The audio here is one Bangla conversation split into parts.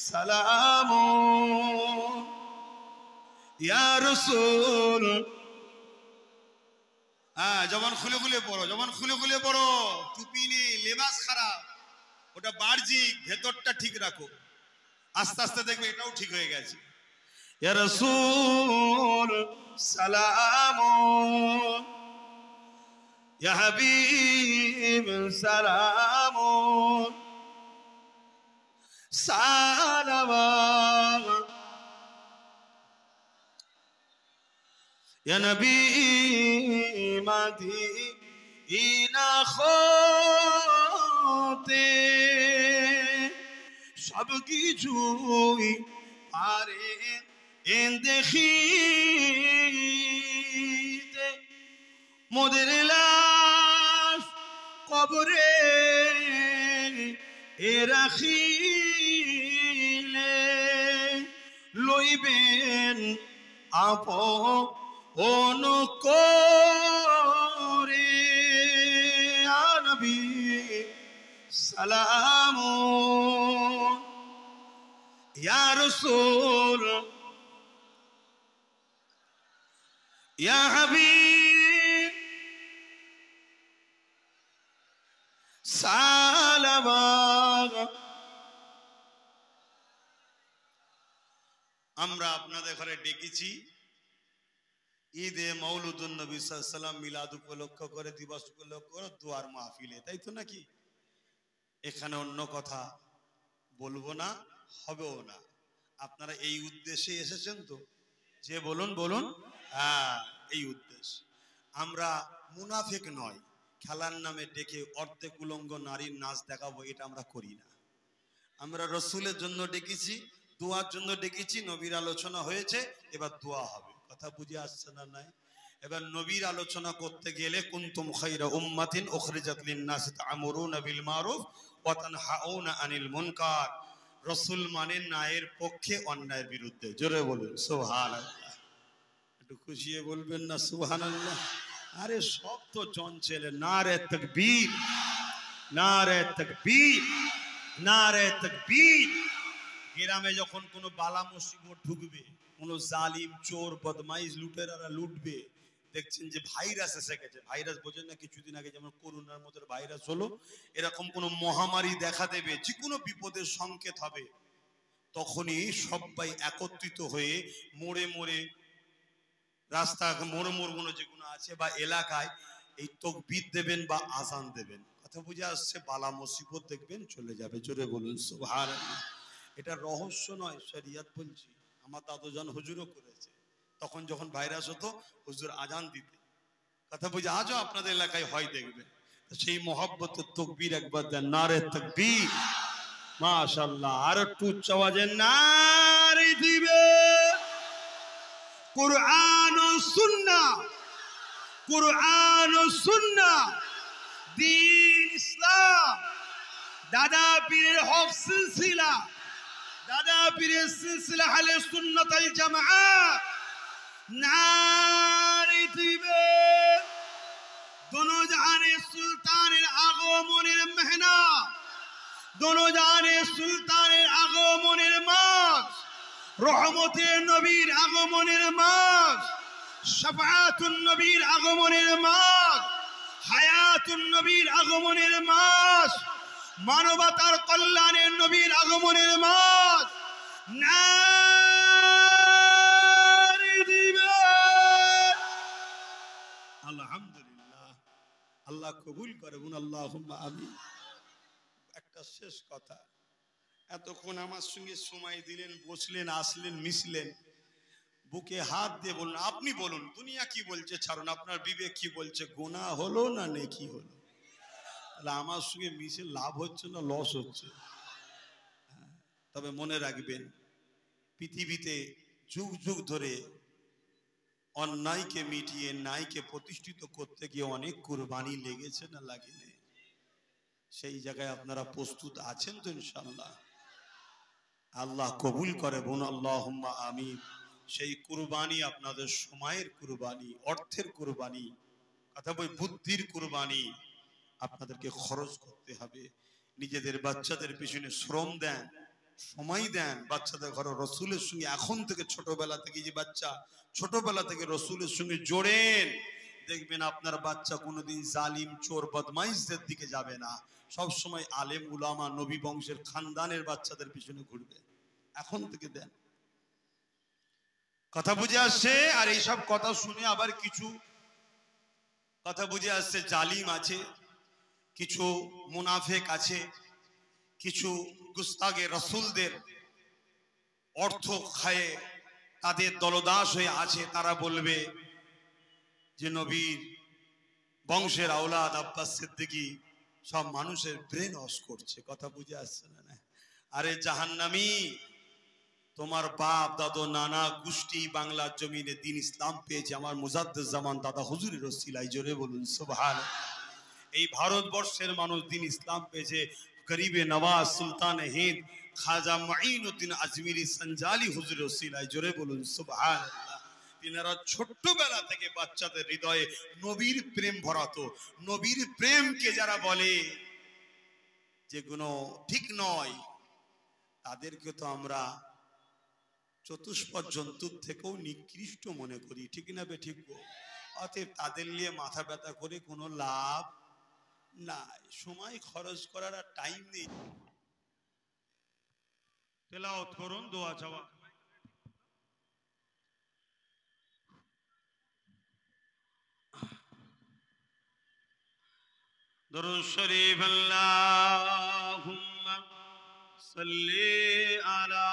সালাম ইয়া রাসূল। জবান খুলে খুলে পড়ো, জবান খুলে খুলে পড়ো। টুপি নেই, লেবাস খারাপ, ওটা বাহ্যিক, ভেতরটা ঠিক রাখো। আস্তে আস্তে দেখবে এটাও ঠিক হয়ে গেছে। ইয়া রাসূল সালাম ইয়া হাবিব সালাম সালাম ইয়া নবী মদিনা হতে সব কিছুই পারে দেখিতে, মোদের লাশ কবরে রাখিলে লইবেন আপন করে। নবী সালাম ইয়া রাসূল ইয়া হাবিব সালাম। আমরা আপনাদের ঘরে ডেকেছি ঈদে মৌলুদুন নবী সাল্লাল্লাহু আলাইহি ওয়াসাল্লাম, মিলাদ উপলক্ষ করে, দিবস উপলক্ষ করে দোয়ার মাহফিলে, তাই তো নাকি? এখানে অন্য কথা বলবো না, হবেও না। আপনারা এই উদ্দেশ্যে এসেছেন তো? যে বলুন বলুন। এই উদ্দেশ্য। আমরা মুনাফিক নয়, খেলার নামে ডেকে অর্ধেক উলঙ্গ নারীর নাচ দেখাবো, এটা আমরা করি না। আমরা রসুলের জন্য ডেকেছি, দোয়ার জন্য ডেকেছি। নবীর আলোচনা হয়েছে, এবার দোয়া হবে। কথা বুঝে আসছে না? নাই। এবার নবীর আলোচনা করতে গেলে কুনতুম খায়রা উম্মাতিন উখরিজাত লিন-নাস তা'মুরুনা বিল মারুফ ওয়া তানহাউনা আনিল মুনকার। রাসূল মানে ন্যায়ের পক্ষে, অন্যায়ের বিরুদ্ধে। জোরে বলুন সুবহানাল্লাহ। একটু খুশিয়ে বলবেন না সুবহানাল্লাহ? আরে সব তো চঞ্চল। নারে তাকবীর, নারে তাকবীর, নারে তাকবীর। গ্রামে যখন কোনো বালা মুসিবত ঢুকবে, কোনো জালিম চোর বদমাইশ লুটেরারা লুটবে, দেখছেন যে ভাইরাস এসে গেছে। ভাইরাস বোঝেন না? কিছুদিন আগে যেমন করোনার মতো ভাইরাস হলো, এরকম কোনো মহামারী দেখা দেবে, যে কোনো বিপদের সংকেত হবে, তখনই সবাই একত্রিত হয়ে মোড়ে মোড়ে, রাস্তা মোড় মোড়গুলো যেগুলো আছে বা এলাকায় এই তাকবীর দেবেন বা আযান দেবেন। কথা বুঝে আসছে? বালা মুসিবত দেখবেন চলে যাবে। জোরে বলুন সুবহানাল্লাহ। এটা রহস্য নয়, শরীয়ত বলছি। আমার দাদুজান হুজুরও করেছে। তখন যখন ভাইরাস হতো, হুজুর আজান দিতে। কথা বুঝে আজও আপনাদের এলাকায় হয় দেখবেন। সেই মহব্বতের তাকবীর একবার দেন, নারে তাকবীর। মাশাআল্লাহ। আর একটু উচ্চ আওয়াজে নারে দিবে। কুরআন ও সুন্নাহ, কুরআন ও সুন্নাহ, দ্বীন ইসলাম, দাদা পীরের হক সিলসিলা, দাদা পীরের সিলসিলা আহলে সুন্নাত ওয়াল জামাআত। নারে দিবে। দোনো জাহানে সুলতানের আগমনের মেহনত, দোনো জাহানে সুলতানের আগমনের মাস, রহমতের নবীর আগমনের মাস, শাফাআতুন নবীর আগমনের মাস, হায়াতুন নবীর আগমনের মাস, মানবতার কল্যাণের নবীর আগমনের মাস। নারে দিবে। আলহামদুলিল্লাহ। আল্লাহ কবুল করুন, আল্লাহুম্মা আমিন। একটা শেষ কথা, এতক্ষণ আমার সঙ্গে সময় দিলেন, বসলেন, আসলেন, মিশলেন, বুকে হাত দিয়ে বলুন, আপনি বলুন দুনিয়া কি বলছে ছাড়ুন, আপনার বিবেক কি বলছে, গুনাহ হলো না নেকি হলো? তাহলে আমার সঙ্গে মিশে লাভ হচ্ছে না লস হচ্ছে? তবে মনে রাখবেন, পৃথিবীতে যুগ যুগ ধরে অন্যায়কে মিটিয়ে ন্যায়কে প্রতিষ্ঠিত করতে গিয়ে অনেক কুরবানি লেগেছে না লাগেনি? সেই জায়গায় আপনারা প্রস্তুত আছেন তো ইনশাআল্লাহ? আল্লাহ কবুল করে বোন, আল্লাহুম্মা আমিন। সেই কুরবানি আপনাদের সময়ের কুরবানি, অর্থের কুরবানি, কথা বই বুদ্ধির কুরবানি আপনাদেরকে খরচ করতে হবে। নিজেদের বাচ্চাদের পিছনে শ্রম দেন, সময় দেন বাচ্চাদের ঘরে রসুলের সঙ্গে এখন থেকে ছোটবেলা থেকে যে বাচ্চা ছোটবেলা থেকে রসুলের সঙ্গে জোড়েন দেখবেন আপনার বাচ্চা কোনোদিন জালিম চোর বদমাইশদের দিকে যাবে না, সব সময় আলেম উলামা নবী বংশের খানদানের বাচ্চাদের পিছনে ঘুরবে। এখন থেকে দেন। কথা বুঝে আসছে? আর এইসব কথা শুনে আবার কিছু কথা বুঝে আসছে জালিম আছে, কিছু মুনাফেক আছে, কিছু গুস্তাগে রসুলদের অর্থ খায়ে তাদের দলদাস হয়ে আছে। তারা বলবে যে নবীর বংশের আওলাদ আব্বাস সিদ্দিকী সব মানুষের ব্রেন ওয়াশ করছে। কথা বুঝে আসছে না? আরে জাহান্নামী, তোমার বাপ দাদু নানা গোষ্ঠী বাংলার জমিনে দিন ইসলাম পেয়েছে আমার মুজাদ্দেদ জামান দাদা হুজুরের ওসিলায়। জোরে বলুন সুবহানাল্লাহ। এই ভারতবর্ষের মানুষ দিন ইসলাম পেয়েছে গরিবে নওয়াজ সুলতান হিন্দ খাজা মুঈনুদ্দিন আজমিরি সঞ্জালি হুজুরের ওসিলায়। জোরে বলুন সুবহানাল্লাহ। তিনারা ছোট্টবেলা থেকে বাচ্চাদের হৃদয়ে নবীর প্রেম ভরাতো। নবীর প্রেমকে যারা বলে যেগুলো ঠিক নয় তাদেরকে তো আমরা চতুষ্পদ জন্তুর থেকেও নিকৃষ্ট মনে করি, ঠিক না বে ঠিক? অতএব তাদের নিয়ে মাথা ব্যথা করে কোনো লাভ নাই, সময় খরচ করার আর টাইম নেই। তেলাওয়াত করুন, দোয়া চাওয়া। দরুদ শরীফ আল্লাহুম্মা সাল্লি আলা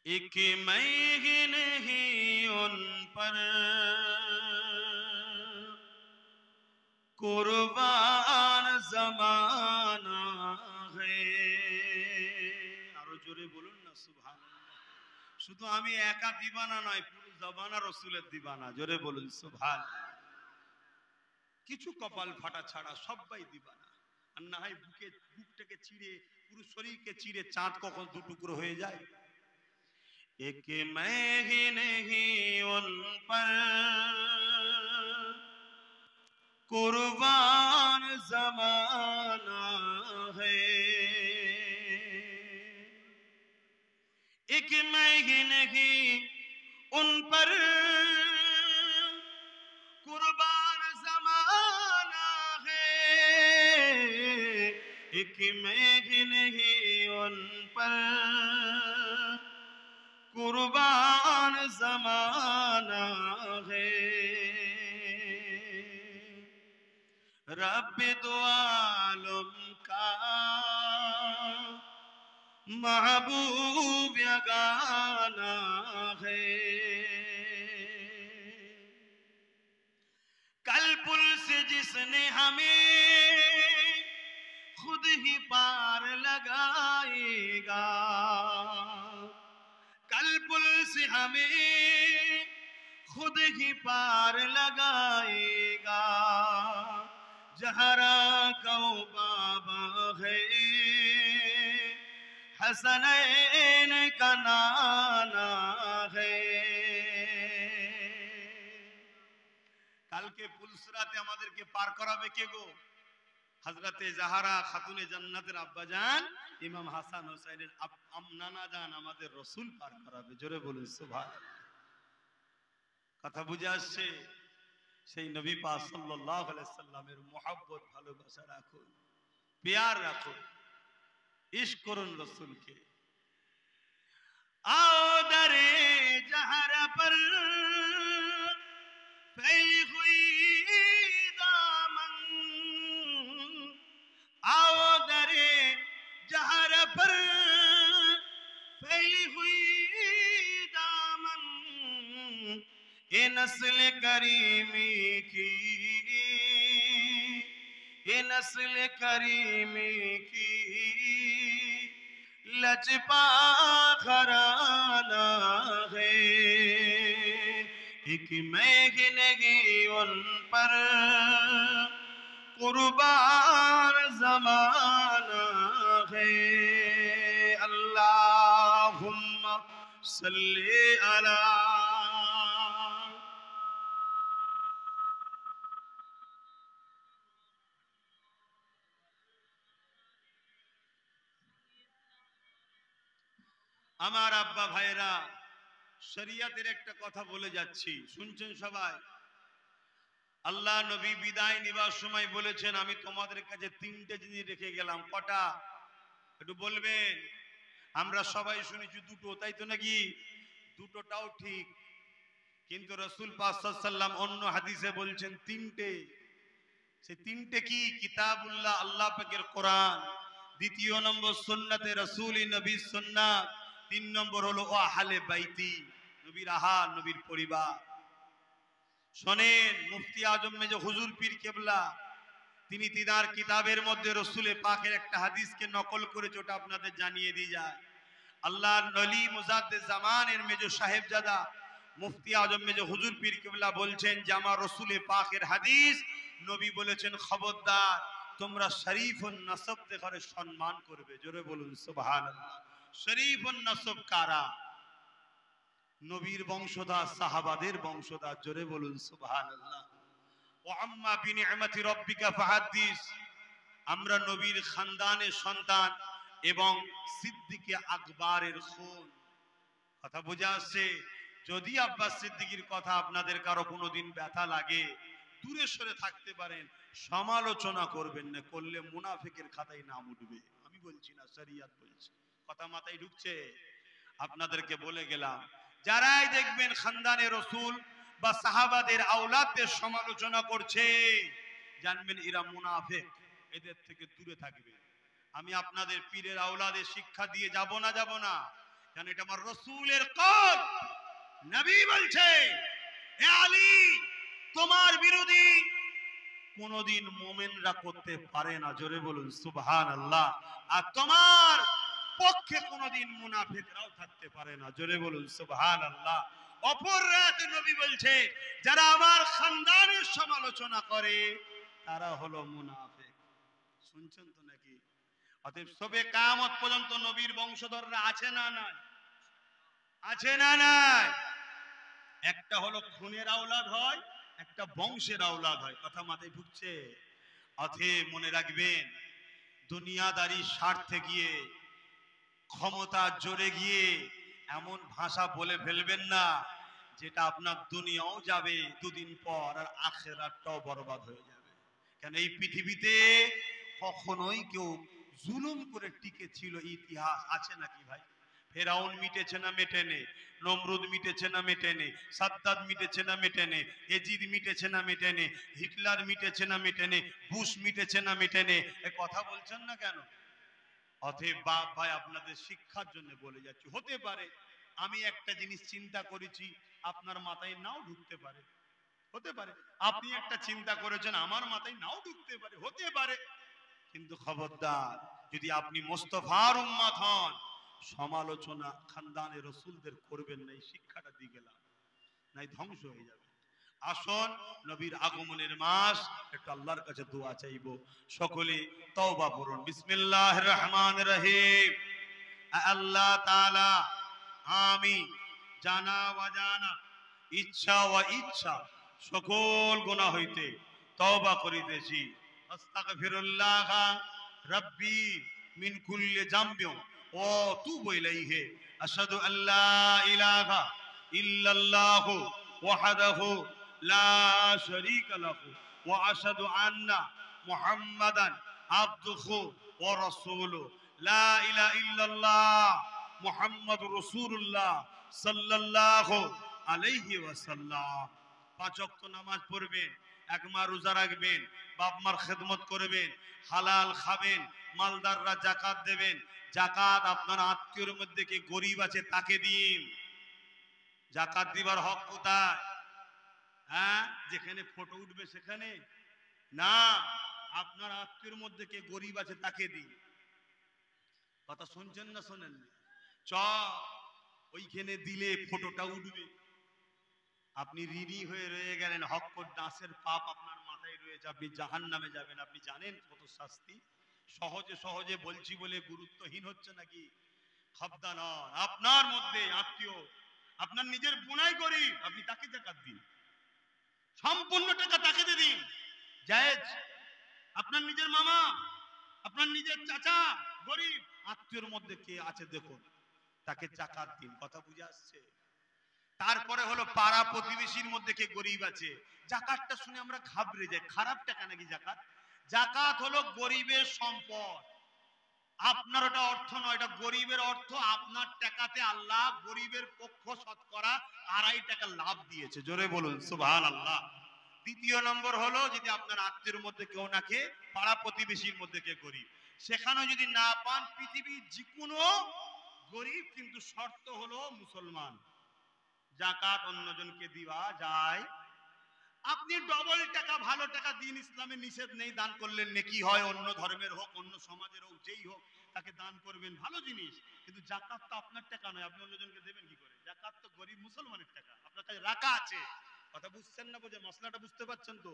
एक मैं ही नहीं उन पर कुर्बान जमाना है। আরো জোরে বলুন না সুবহানাল্লাহ। শুধু আমি একা দিবানা নয়, পুরো জমানা রসুলের দিবানা। জোরে বলুন সুবহানাল্লাহ। কিছু কপাল ফাটা ছাড়া সবাই দিবানা। আর না হয় বুকটাকে চিড়ে পুরো শরীরকে চিড়ে চাঁদ কখন দু টুকরো হয়ে যায়। एक मैं ही नहीं उन पर कुर्बान जमाना है। एक मैं ही नहीं उन पर कुर्बान जमाना है। एक मैं ही नहीं उन पर कुर्बान जमाना है। रब्बे दो आलम का महबूब यगाना है। कल पुल से जिसने हमें खुद ही पार लगाएगा, कल पुल से हमें खुद ही पार लगाएगा। जहरा को बाबा है, हसनैन का नाना है। কালকে পুলসরাতে আমাদেরকে পার করাবে কে গো? হযরতে জাহারা খাতুনে জান্নাতের আব্বাজান ইমাম হাসান হোসেনের নানা জান আমাদের রসুল পার করাবে। জোরে বলুন সুবহানাল্লাহ। কথা বুঝে আসছে? সেই নবী পাক সাল্লাল্লাহু আলাইহি সাল্লামের মুহাব্বত ভালোবাসা রাখুন, প্যার রাখুন, ইশক করুন রসুলকে। आओ दरे जहरा पर फैली हुई दामन, आओ दरे जहरा पर फैली हुई दामन। ये नस्ल करीमी की, ये नस्ल करीमी की लचपा घराना है। एक मैं ही नहीं उन पर कुर्बान जमाना है। अल्लाह আল্লাহুম্মা সাল্লি আলা। আমার আব্বা ভাইরা, শরিয়াতের একটা কথা বলে যাচ্ছি, শুনছেন সবাই? আল্লাহ নবী বিদায় নিবার সময় বলেছেন, আমি তোমাদের কাছে তিনটে জিনিস রেখে গেলাম। কটা? একটু বলবেন। আমরা সবাই শুনেছি দুটো, তাই তো নাকি? দুটোটাও ঠিক, কিন্তু রাসূল পাক সাল্লাল্লাহু আলাইহি ওয়াসাল্লাম অন্য হাদিসে বলছেন তিনটে। সেই তিনটে কি? কিতাবুল্লাহ, আল্লাহ পাকের কোরআন। দ্বিতীয় নম্বর সুন্নাতে রাসূলি নবী সুন্নাত। তিন নম্বর হলো আহলে বাইতি, নবীর আহাল, নবীর পরিবার। শোনেন, মুফতি আজম মেজো হুজুর পীর কেবলা তিনি তিনার কিতাবের মধ্যে রসুলের পাকের একটা হাদিসকে নকল করেছে, ওটা আপনাদের জানিয়ে দিয়ে যায়। আল্লাহর নলি মুজাদ্দিদ জামানের মেজো সাহেবজাদা মুফতি আজম মেজো হুজুর পীর কেবলা বলছেন যে আমার রসুলের পাকের হাদিস, নবী বলেছেন খবরদার তোমরা শরীফুন নসবদের ঘরে সম্মান করবে। জোরে বলুন সুবহানাল্লাহ। শরীফুন নসব কারা? নবীর বংশধর, সাহাবাদের বংশধর। জোরে বলুন সুবহানাল্লাহ। ওয়া আম্মা বিনিআমাতি রাব্বিকা ফাহাদ্দিস, আমরা নবীর খানদানের সন্তান এবং সিদ্দিকে আকবরের খুন। কথা বোঝা আসছে? যদি আব্বাস সিদ্দিকীর কথা আপনাদের কারো কোনোদিন ব্যথা লাগে, দূরে সরে থাকতে পারেন, সমালোচনা করবেন না, করলে মুনাফিকের খাতায় নাম উঠবে। আমি বলছি না, শরিয়াত বলছে। কথা মাথায় ঢুকছে? আপনাদেরকে বলে গেলাম, যারাই দেখবেন খানদানে রসুল বা সাহাবাদের আওলাদদের সমালোচনা করছে, জানবেন এরা মুনাফিক, এদের থেকে দূরে থাকবে। আমি আপনাদের পীরের আওলাদের শিক্ষা দিয়ে যাব না, কারণ এটা আমার রসুলের কল। নবী বলছে, হে আলী, তোমার বিরোধী কোনদিন মুমিনরা করতে পারে না। জোরে বলুন সুবহানাল্লাহ। আর তোমার পক্ষে কোনদিন মুনাফিকরাও থাকতে পারে না। জোরে বলুন সুবহানাল্লাহ। অপর রাতে নবী বলছে, যারা আমার খানদানের সমালোচনা করে তারা হলো মুনাফিক। শুনছেন তো নাকি? অতএব সবে কিয়ামত পর্যন্ত নবীর বংশধররা আছে না নাই? আছে না নাই? একটা হলো খুনের আওলাদ হয়, একটা বংশের আওলাদ হয়। কথা মাথায় ঢুকছে? অতএব মনে রাখবেন, দুনিয়াদারি স্বার্থে গিয়ে, ক্ষমতা জোরে গিয়ে এমন ভাষা বলে ফেলবেন না যেটা আপনার দুনিয়াও যাবে দুদিন পর, আর আখিরাতটাও বরবাদ হয়ে যাবে। কেন এই পৃথিবীতে কখনোই কেউ জুলুম করে টিকে ছিল ইতিহাস আছে নাকি ভাই? ফেরাউন মিটেছে না মেটেনে? নমরুদ মিটেছে না মেটেনে? সাদ্দাত মিটেছে না মেটেনে? এজিদ মিটেছে না মেটেনে? হিটলার মিটেছে না মেটেনে? বুশ মিটেছে না মেটেনে? এ কথা বলছেন না কেন? অতএব বাপ ভাই, আপনাদের শিক্ষার জন্য বলে যাচ্ছি, হতে পারে আমি একটা জিনিস চিন্তা করেছি, আপনার মাথায় নাও ঢুকতে পারে। হতে পারে আপনি একটা চিন্তা করেছেন, আমার মাথায় নাও ঢুকতে পারে, হতে পারে। কিন্তু খবরদার, যদি আপনি মোস্তফার উম্মত হন, সমালোচনা খানদানে রসুলদের করবেন না। এই শিক্ষাটা দিয়ে গেলাম, নাই ধ্বংস হয়ে যাবে। আসুন, নবীর আগমনের মাস, একটু আল্লাহর কাছে দোয়া চাইবো। সকলে তওবা করুন। বিসমিল্লাহির রহমানির রহিম। আল্লাহ তাআলা, আমি জানা অজানা, ইচ্ছা ও ইচ্ছা সকল গুনাহ হইতে তওবা করিতেছি। আস্তাগফিরুল্লাহ রাব্বি মিন কুল্লি যামবিন ওয়া তুবু ইলাইহি। আশহাদু আল্লা ইলাহা ইল্লাল্লাহু ওয়াহদাহু লা শারীকা লাহু ওয়া আশহাদু আন্না মুহাম্মাদান আবদুহু ওয়া রাসূলুহু। লা ইলাহা ইল্লাল্লাহ মুহাম্মাদুর রাসূলুল্লাহ সাল্লাল্লাহু আলাইহি ওয়াসাল্লাম। 5 ওয়াক্ত নামাজ পড়বেন, এক মাস রোজা রাখবেন, বাপ মার খেদমত করবেন, হালাল খাবেন, মালদাররা যাকাত দেবেন। যাকাত আপনার আত্মীয়র মধ্যে কে গরিব আছে তাকে দিন। যাকাত দিবার হক কোথায়? হ্যাঁ, যেখানে ফটো উঠবে সেখানে না, আপনার আত্মীয়র মধ্যে কে গরিব আছে তাকে দিন। কথা শুনছেন না শোনেন? চ ওইখানে দিলে ফটোটা উঠবে, আপনি ঋণী হয়ে রয়ে গেলেন, হক নাসের পাপ আপনার মাথায় রয়েছে, আপনি জাহান্নামে যাবেন। আপনি জানেন কত শাস্তি? সহজে সহজে বলছি বলে গুরুত্বহীন হচ্ছে নাকি? খবদা নন। আপনার মধ্যে আত্মীয়, আপনার নিজের বোনাই গরিব, আপনি তাকে জাকাত দিন, সম্পূর্ণ টাকা তাকে দিয়ে দিন, জায়েজ। আপনার নিজের মামা, আপনার নিজের চাচা গরিব, আত্মীয়র মধ্যে কে আছে দেখুন, তাকে জাকাত দিন। কথা বুঝে আসছে? তারপরে হলো পাড়া প্রতিবেশীর মধ্যে কে গরিব আছে। জাকাতটা শুনে আমরা ঘাবড়ে যাই, খারাপ টাকা নাকি জাকাত? জাকাত হলো গরিবের সম্পদ, আপনার ওটা অর্থ নয়, এটা গরিবের অর্থ। আপনার টাকাতে আল্লাহ গরিবের পক্ষ শতকরা 2.5 টাকা লাভ দিয়েছে। জোরে বলুন সুবহানাল্লাহ। দ্বিতীয় নম্বর হলো, যদি আপনার আত্মীয়ের মধ্যে কেউ না খেয়ে, পাড়া প্রতিবেশীর মধ্যে কে গরিব, সেখানেও যদি না পান, পৃথিবীর যে কোনো গরিব, কিন্তু শর্ত হলো মুসলমান। জাকাত অন্যজনকে দিবা যায়। আপনি ডবল টাকা ভালো টাকা দিন, ইসলামে নিষেধ নেই, দান করলেন নেকি হয়, অন্য ধর্মের হোক অন্য সমাজের হোক যেই হোক তাকে দান করবেন, ভালো জিনিস। কিন্তু জাকাত তো আপনার টাকা নয়, আপনি অন্যজনকে দেবেন কি করে? জাকাত তো গরিব মুসলমানের টাকা, আপনার কাছে রাখা আছে। কথা বুঝছেন না? বোঝে মশলাটা বুঝতে পারছেন তো?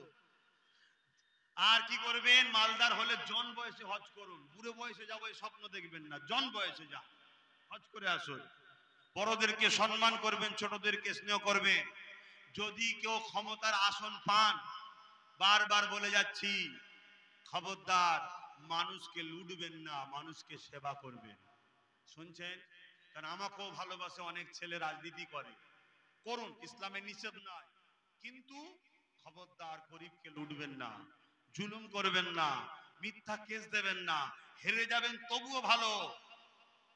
আর কি করবেন? মালদার হলে জন বয়সে হজ করুন, বুড়ো বয়সে যাবো এই স্বপ্ন দেখবেন না, জন বয়সে যা হজ করে আসুন। বড়দেরকে সম্মান করবেন, ছোটদেরকে স্নেহ করবেন। যদি কেউ ক্ষমতার আসন পান, বারবার বলে যাচ্ছি, খবরদার মানুষকে লুটবেন না, মানুষকে সেবা করবেন। শুনছেন? কারণ আমাকেও ভালোবাসে অনেক ছেলে, রাজনীতি করে, করুন, ইসলামের নিষেধ নয়, কিন্তু খবরদার গরিবকে লুটবেন না, জুলুম করবেন না, মিথ্যা কেস দেবেন না। হেরে যাবেন তবুও ভালো,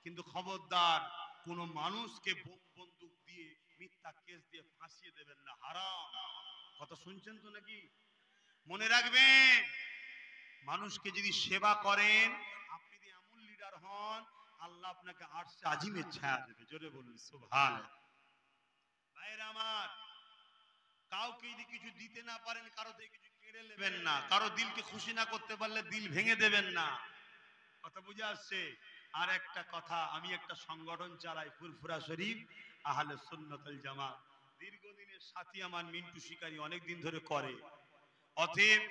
কিন্তু খবরদার কোন মানুষকে বন্দুক দিয়ে মিথ্যা কেস দিয়ে ফাঁসিয়ে দেবেন না, হারাম। কথা শুনছেন তো নাকি? মনে রাখবেন, মানুষকে যদি সেবা করেন, আপনি যদি এমন লিডার হন, আল্লাহ আপনাকে আরশে আজিমের ছায়া দেবে। জোরে বলুন সুবহানাল্লাহ। ভাইরা আমার, কাউকে যদি কিছু দিতে না পারেন, কারো থেকে কিছু কেড়ে নেবেন না, কারো দিলকে খুশি না করতে পারলে দিল ভেঙে দেবেন না। কথা বুঝে আসছে? আর একটা কথা, আমি একটা সংগঠন চালাই, ফুরফুরা শরীফ আহলে সুন্নাত ওয়াল জামাত। দীর্ঘদিনের সাথী আমার মিন্টু শিকারী, অনেক দিন ধরে করে। অতএব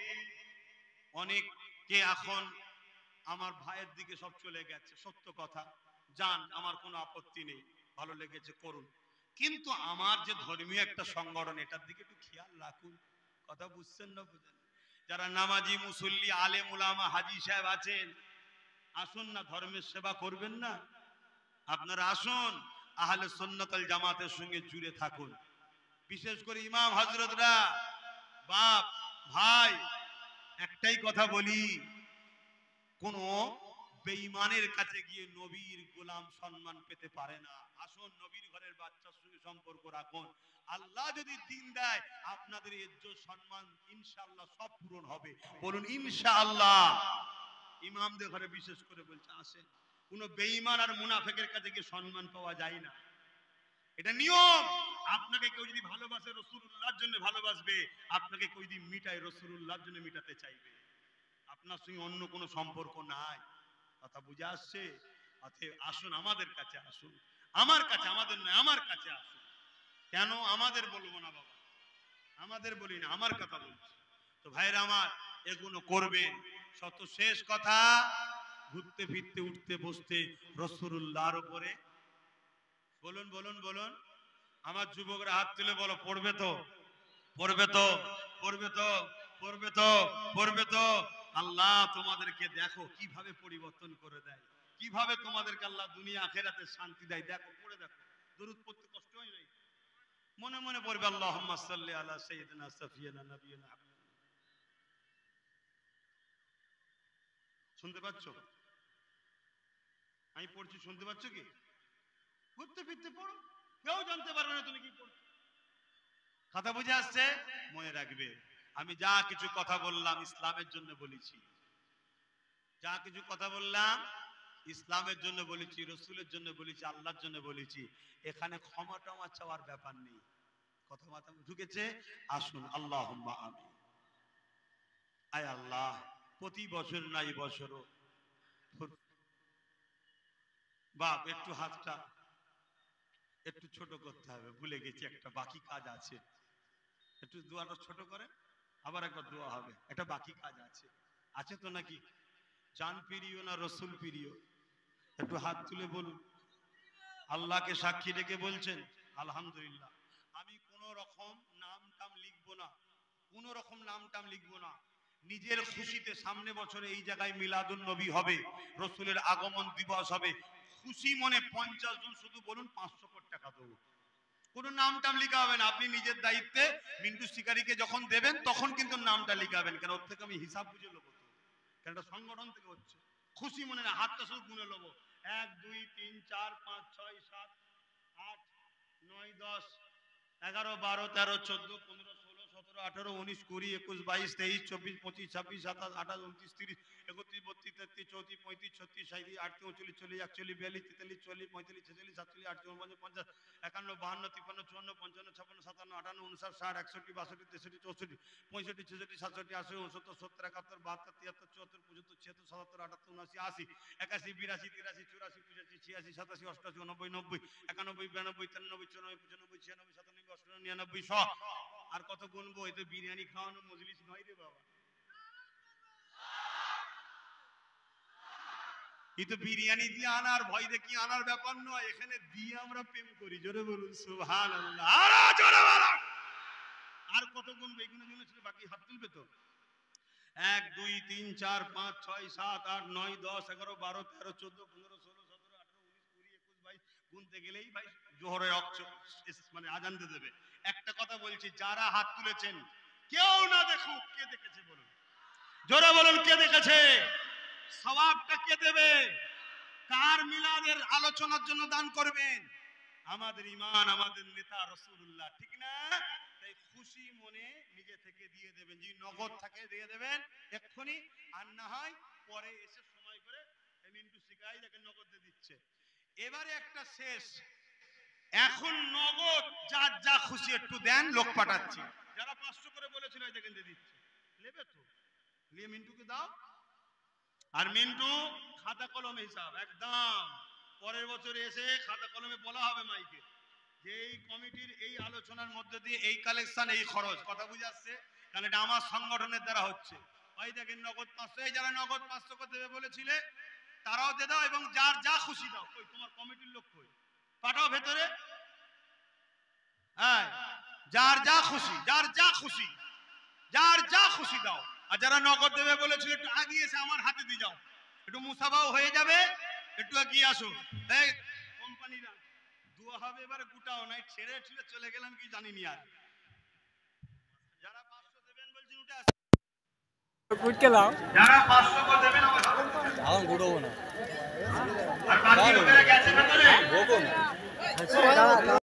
অনেককে এখন আমার ভাইয়ের দিকে সব চলে গেছে, সত্য কথা, যান, আমার কোনো আপত্তি নেই, ভালো লেগেছে করুন, কিন্তু আমার যে ধর্মীয় একটা সংগঠন, এটার দিকে একটু খেয়াল রাখুন। কথা বুঝছেন না? বুঝেন? যারা নামাজি মুসল্লি আলেম উলামা হাজী সাহেব আছেন, আসুন না, ধর্মের সেবা করবেন না? আপনারা আসুন, আহলে সুন্নাত ওয়াল জামাতের সঙ্গে জুড়ে থাকুন। বিশেষ করে ইমাম হযরতরা, বাপ ভাই, একটাই কথা বলি, কোন বেঈমানের কাছে গিয়ে নবীর গোলাম সম্মান পেতে পারে না। আসুন, নবীর ঘরের বাচ্চার সঙ্গে সম্পর্ক রাখুন। আল্লাহ যদি দিন দেয়, আপনাদের ইজ্জত সম্মান ইনশাআল্লাহ সব পূরণ হবে। বলুন ইনশাআল্লাহ। ইমামদের ঘরে বিশেষ করে বলছে, আসেন, কোন বেঈমান আর মুনাফিকের কাছে গিয়ে সম্মান পাওয়া যায় না, এটা নিয়ম। আপনাকে কেউ যদি ভালোবাসে, রাসূলুল্লাহর জন্য ভালোবাসবে, আপনাকে কেউ যদি মিটায়, রাসূলুল্লাহর জন্য মিটাতে চাইবে, আপনার সঙ্গে অন্য কোনো সম্পর্ক নাই। কথা বুঝে আসছে? অতএব আসুন, আমাদের কাছে আসুন, আমার কাছে, আমাদের নয়, আমার কাছে আসুন। কেন আমাদের বলবো না বাবা? আমাদের বলি না, আমার কথা বলছি। তো ভাইরা আমার, এগুলো করবেন। শত শেষ কথা, ঘুরতে ফিরতে উঠতে বসতে রাসূলুল্লাহর উপরে বলুন, বলুন, বলুন। আমার যুবকরা হাত তুলে বলো, পড়বে তো, পড়বে তো, পড়বে তো, পড়বে তো, পড়বে তো। আল্লাহ তোমাদেরকে দেখো কিভাবে পরিবর্তন করে দেয়, কিভাবে তোমাদেরকে আল্লাহ দুনিয়া আখিরাতে শান্তি দেয়। দেখো, পড়ে দেখো, দরুদ পড়তে কষ্ট হয় নাই? মনে মনে পড়বে, আল্লাহুম্মা সাল্লি আলা সাইয়্যিদিনা সাফিয়ানা নাবিয়িনা হাবিবিনা। শুনতে পাচ্ছ? আমি পড়ছি, শুনতে পাচ্ছ কি? ঘুরতে ফিরতে পড়ো, কেউ জানতে পারবে না তুমি কি পড়ছো। কথা বুঝে আসছে? মনে রাখবে, আমি যা কিছু কথা বললাম ইসলামের জন্য বলেছি, যা কিছু কথা বললাম ইসলামের জন্য বলেছি, রসুলের জন্য বলেছি, আল্লাহর জন্য বলেছি। এখানে ক্ষমা টমা চাওয়ার ব্যাপার নেই। কথা মাথা ঢুকেছে? আসুন, আল্লাহুম্মা আমিন। আয় আল্লাহ, প্রতি বছর না এই বছরও বাপ একটু হাতটা একটু ছোট করতে হবে, ভুলে গেছি, একটা বাকি কাজ আছে। একটু দোয়াটা ছোট করে, আবার একবার দোয়া হবে, একটা বাকি কাজ আছে, আছে তো নাকি? জান প্রিয় না রসুল প্রিয়? একটু হাত তুলে বলুন। আল্লাহকে সাক্ষী রেখে বলছেন আলহামদুলিল্লাহ, আমি কোন রকম নাম টাম লিখবো না, কোন রকম নাম টাম লিখবো না। নিজের খুশিতে সামনে বছরে এই জায়গায় মিলাদুন নবী হবে, রসুলের আগমন দিবস হবে, খুশি মনে 50 জন শুধু বলুন 500 কোটি টাকা দেবো। কোন নাম টাম লিখা হবে না। আপনি নিজের দায়িত্বে মিন্টু শিকারীকে যখন দেবেন তখন কিন্তু নামটা লিখাবেন, কেন ওর থেকে আমি হিসাব বুঝে নেবো, কেন এটা সংগঠন থেকে হচ্ছে। খুশি মনে না, হাতটা শুধু গুনে নেবো, 1 2 3 4 5 6 7 8 9 10 11 12 13 14 15 16 17 18 19 20 21 22 23 24 25 26 27 28 29 30 31 32 33 34 35 36 37 38 39 40 41 42 43 44 45 46 47 48 49 50 51 52 53 54 55 56 57 58 59 60 61 62 63 64 65 66 67 68 69 70 70 71 72 73 74 75 76 77 78 79 80 81 82 83 84 85 86 87 88 89 90 91 92 93 94 95 96 97 98 99 100। আর কত গুনবো? এতে বিরিয়ানি খাওয়ানো মজলিস নয় রে বাবা, এই তো বিরিয়ানি দিয়ে আনার ভয় দেখি আনার ব্যাপার নয়, এখানে দিয়ে আমরা প্রেম করি। জোরে বলুন সুবহানাল্লাহ, আরো জোরে বলুন। আর কত গুনবো? এইগুলো গুনেছিল, বাকি হাত তুলবে তো। 1 2 3 4 5 6 7 8 9 10 11 12 13 14 15 16 17 18 19 20 21 22 গুনতে গেলেই ভাই জোহরের মানে আজান দিয়ে দেবে। একটা কথা বলছি, যারা হাত তুলেছেন কেউ না দেখুক, কে দেখেছে বলুন, জোরে বলুন কে দেখেছে? সওয়াবটা কে দেবে? কার মিলাদের আলোচনার জন্য দান করবেন? আমাদের ঈমান, আমাদের নেতা রাসূলুল্লাহ, ঠিক না? তাই খুশি মনে নিজে থেকে দিয়ে দেবেন, যদি নগদ থাকে দিয়ে দেবেন এক্ষুনি, আর না হয় পরে এসে সময় করে মিন্টু শিকাই যাকে নগদ দিয়ে দিচ্ছে। এবারে একটা শেষ, এখন নগদ যার যা খুশি একটু দেন, লোক পাঠাচ্ছি। যারা 500 করে বলেছিল এই দেখেন দিয়ে দিচ্ছে, নেবে তো নিয়ে মিন্টুকে দাও। আর মিন্টু খাতা কলমে হিসাব একদম, পরের বছরে এসে খাতা কলমে বলা হবে মাইকে যে এই কমিটির এই আলোচনার মধ্যে দিয়ে এই কালেকশন, এই খরচ, কথা বুঝে আসছে? কারণ এটা আমার সংগঠনের দ্বারা হচ্ছে। ওই দেখেন নগদ 500, এই যারা নগদ 500 করে দেবে বলেছিলে তারাও দিয়ে দাও, এবং যার যা খুশি দাও। কই তোমার কমিটির লোক কই? পাঠাও ভেতরে। হ্যাঁ, যার যা খুশি, যার যা খুশি, যার যা খুশি দাও। আর যারা নগদ দেবে বলেছিল একটু আগিয়ে এসে আমার হাতে দিয়ে যাও, একটু মুসাফাও হয়ে যাবে, একটু এগিয়ে আসো। এই কোম্পানিরা দুয়া হবে, এবারে গুটাও নাই, ছেড়ে ছেড়ে চলে গেলাম কি জানিনি। আর যারা 500 দেবেন বলছেন উঠে আসুন, যারা 500 করে দেবেন আমার গুটাবো না। আর বাকি লোকেরা গেছে ভেতরে,